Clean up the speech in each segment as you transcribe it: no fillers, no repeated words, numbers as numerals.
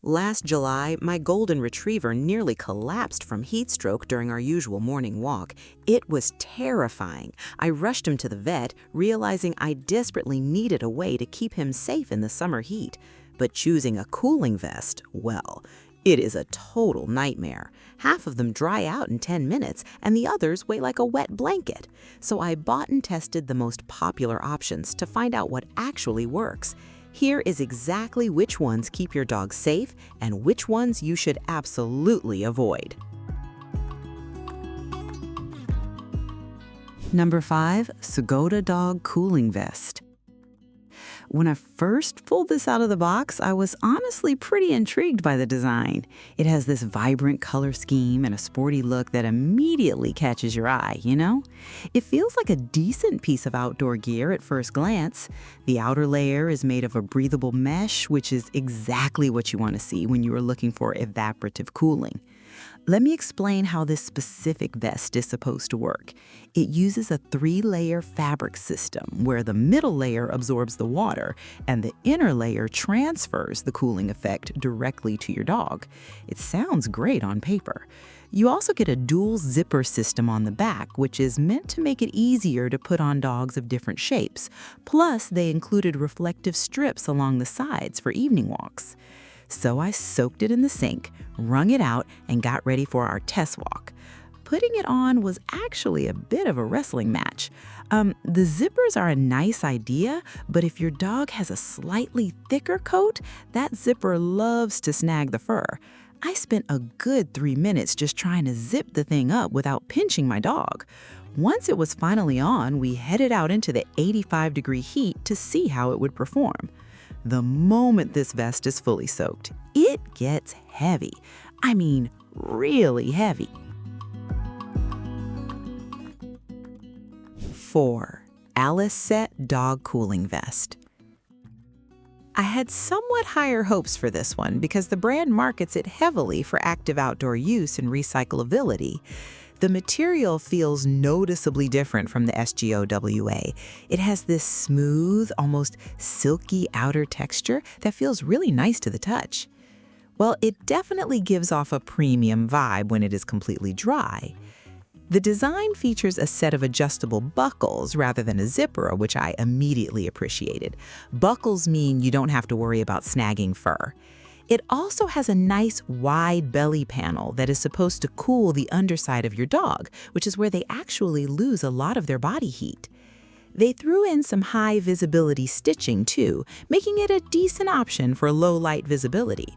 Last July, my golden retriever nearly collapsed from heat stroke during our usual morning walk. It was terrifying. I rushed him to the vet, realizing I desperately needed a way to keep him safe in the summer heat. But choosing a cooling vest, well, it is a total nightmare. Half of them dry out in 10 minutes, and the others weigh like a wet blanket. So I bought and tested the most popular options to find out what actually works. Here is exactly which ones keep your dog safe and which ones you should absolutely avoid. Number 5. Sgoda Dog Cooling Vest. When I first pulled this out of the box, I was honestly pretty intrigued by the design. It has this vibrant color scheme and a sporty look that immediately catches your eye, you know? It feels like a decent piece of outdoor gear at first glance. The outer layer is made of a breathable mesh, which is exactly what you want to see when you are looking for evaporative cooling. Let me explain how this specific vest is supposed to work. It uses a 3-layer fabric system where the middle layer absorbs the water and the inner layer transfers the cooling effect directly to your dog. It sounds great on paper. You also get a dual zipper system on the back, which is meant to make it easier to put on dogs of different shapes. Plus, they included reflective strips along the sides for evening walks. So I soaked it in the sink, wrung it out, and got ready for our test walk. Putting it on was actually a bit of a wrestling match. The zippers are a nice idea, but if your dog has a slightly thicker coat, that zipper loves to snag the fur. I spent a good 3 minutes just trying to zip the thing up without pinching my dog. Once it was finally on, we headed out into the 85-degree heat to see how it would perform. The moment this vest is fully soaked, it gets heavy. I mean, really heavy. 4. Aliceset Dog Cooling Vest. I had somewhat higher hopes for this one because the brand markets it heavily for active outdoor use and recyclability. The material feels noticeably different from the Sgoda. It has this smooth, almost silky outer texture that feels really nice to the touch. Well, it definitely gives off a premium vibe when it is completely dry. The design features a set of adjustable buckles rather than a zipper, which I immediately appreciated. Buckles mean you don't have to worry about snagging fur. It also has a nice wide belly panel that is supposed to cool the underside of your dog, which is where they actually lose a lot of their body heat. They threw in some high visibility stitching too, making it a decent option for low light visibility.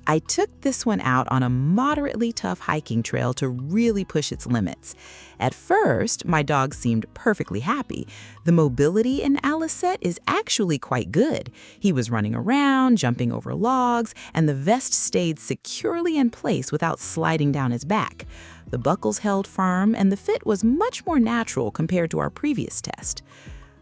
I took this one out on a moderately tough hiking trail to really push its limits. At first, my dog seemed perfectly happy. The mobility in Aliceset is actually quite good. He was running around, jumping over logs, and the vest stayed securely in place without sliding down his back. The buckles held firm, and the fit was much more natural compared to our previous test.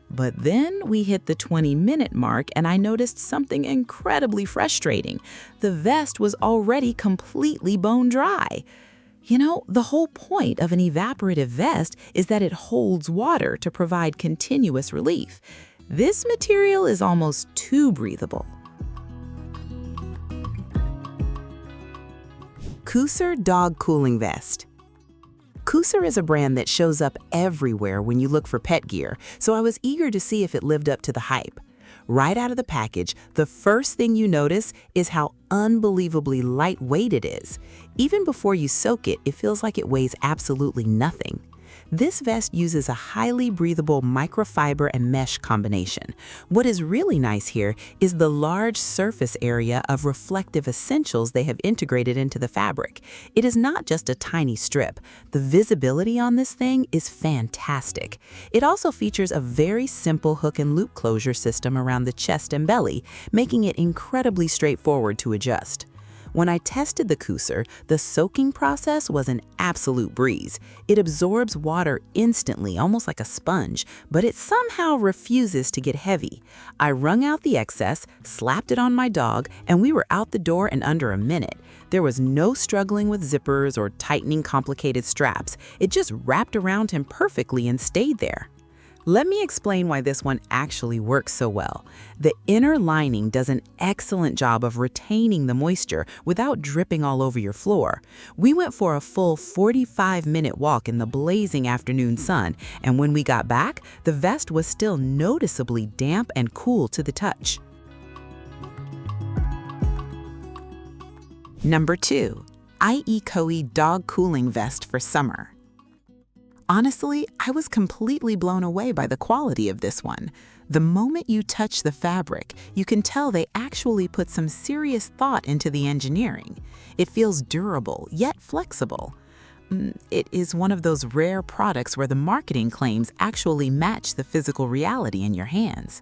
But then we hit the 20-minute mark and I noticed something incredibly frustrating. The vest was already completely bone dry. You know, the whole point of an evaporative vest is that it holds water to provide continuous relief. This material is almost too breathable. Kuoser Dog Cooling Vest. Kuoser is a brand that shows up everywhere when you look for pet gear, so I was eager to see if it lived up to the hype. Right out of the package, the first thing you notice is how unbelievably lightweight it is. Even before you soak it, it feels like it weighs absolutely nothing. This vest uses a highly breathable microfiber and mesh combination. What is really nice here is the large surface area of reflective essentials they have integrated into the fabric. It is not just a tiny strip. The visibility on this thing is fantastic. It also features a very simple hook and loop closure system around the chest and belly, making it incredibly straightforward to adjust. When I tested the Kuoser, the soaking process was an absolute breeze. It absorbs water instantly, almost like a sponge, but it somehow refuses to get heavy. I wrung out the excess, slapped it on my dog, and we were out the door in under a minute. There was no struggling with zippers or tightening complicated straps. It just wrapped around him perfectly and stayed there. Let me explain why this one actually works so well. The inner lining does an excellent job of retaining the moisture without dripping all over your floor. We went for a full 45-minute walk in the blazing afternoon sun, and when we got back, the vest was still noticeably damp and cool to the touch. Number 2. IECOI Dog Cooling Vest for Summer. Honestly, I was completely blown away by the quality of this one. The moment you touch the fabric, you can tell they actually put some serious thought into the engineering. It feels durable, yet flexible. It is one of those rare products where the marketing claims actually match the physical reality in your hands.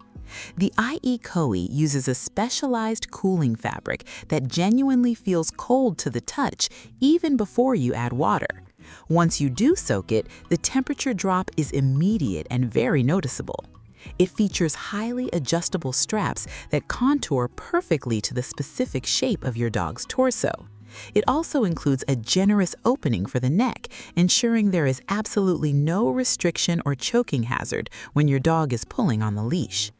The IECOI uses a specialized cooling fabric that genuinely feels cold to the touch even before you add water. Once you do soak it, the temperature drop is immediate and very noticeable. It features highly adjustable straps that contour perfectly to the specific shape of your dog's torso. It also includes a generous opening for the neck, ensuring there is absolutely no restriction or choking hazard when your dog is pulling on the leash.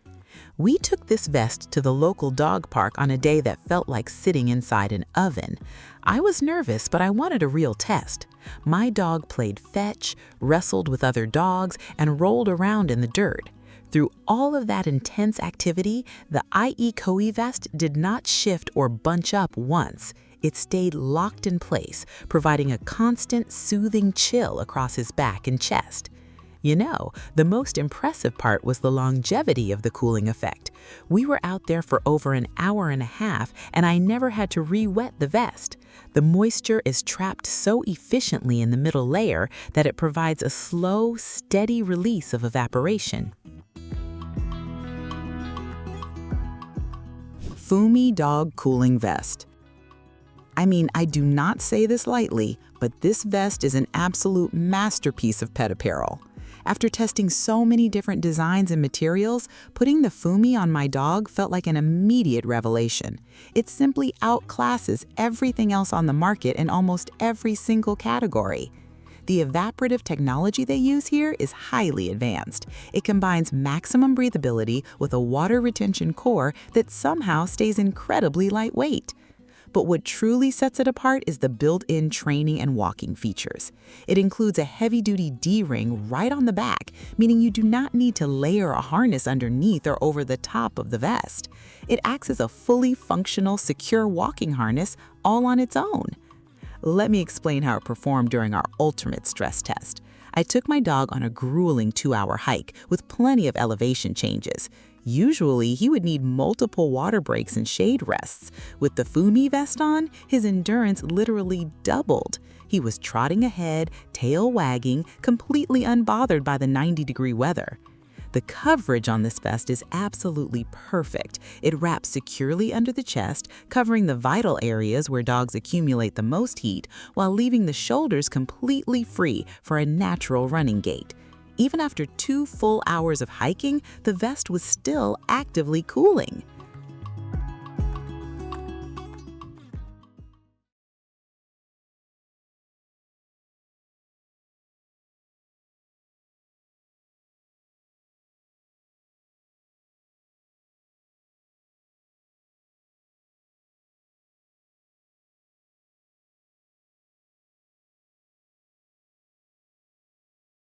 We took this vest to the local dog park on a day that felt like sitting inside an oven. I was nervous, but I wanted a real test. My dog played fetch, wrestled with other dogs, and rolled around in the dirt. Through all of that intense activity, the IECOI vest did not shift or bunch up once. It stayed locked in place, providing a constant, soothing chill across his back and chest. You know, the most impressive part was the longevity of the cooling effect. We were out there for over an hour and a half, and I never had to re-wet the vest. The moisture is trapped so efficiently in the middle layer that it provides a slow, steady release of evaporation. FuameyDog Cooling Vest. I mean, I do not say this lightly, but this vest is an absolute masterpiece of pet apparel. After testing so many different designs and materials, putting the Fumi on my dog felt like an immediate revelation. It simply outclasses everything else on the market in almost every single category. The evaporative technology they use here is highly advanced. It combines maximum breathability with a water retention core that somehow stays incredibly lightweight. But what truly sets it apart is the built-in training and walking features. It includes a heavy-duty D-ring right on the back, meaning you do not need to layer a harness underneath or over the top of the vest. It acts as a fully functional, secure walking harness all on its own. Let me explain how it performed during our ultimate stress test. I took my dog on a grueling 2-hour hike with plenty of elevation changes. Usually, he would need multiple water breaks and shade rests. With the Fumi vest on, his endurance literally doubled. He was trotting ahead, tail wagging, completely unbothered by the 90-degree weather. The coverage on this vest is absolutely perfect. It wraps securely under the chest, covering the vital areas where dogs accumulate the most heat, while leaving the shoulders completely free for a natural running gait. Even after 2 full hours of hiking, the vest was still actively cooling.